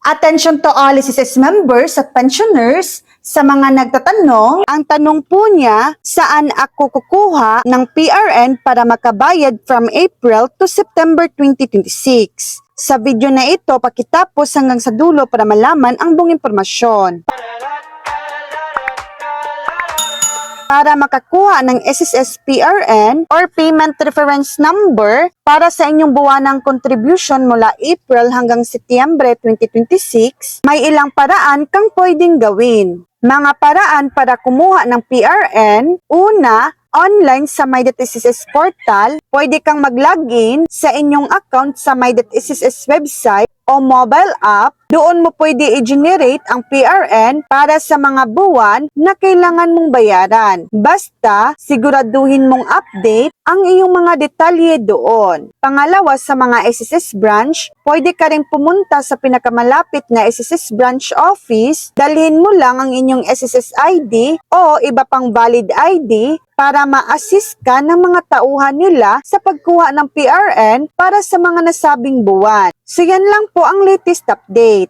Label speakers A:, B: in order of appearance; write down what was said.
A: Attention to all SSS members at pensioners. Sa mga nagtatanong, ang tanong po niya, saan ako kukuha ng PRN para makabayad from April to September 2026? Sa video na ito, pakitapos hanggang sa dulo para malaman ang buong impormasyon. Para makakuha ng SSS PRN or Payment Reference Number para sa inyong buwanang contribution mula April hanggang Setyembre 2026, may ilang paraan kang pwedeng gawin. Mga paraan para kumuha ng PRN, una, online sa My.SSS portal, pwede kang mag-login sa inyong account sa My.SSS website o mobile app. Doon mo pwede i-generate ang PRN para sa mga buwan na kailangan mong bayaran. Basta, siguraduhin mong update ang iyong mga detalye doon. Pangalawa, sa mga SSS branch, pwede ka rin pumunta sa pinakamalapit na SSS branch office, dalhin mo lang ang inyong SSS ID o iba pang valid ID para ma-assist ka ng mga tauhan nila sa pagkuha ng PRN para sa mga nasabing buwan. So yan lang po ang latest update.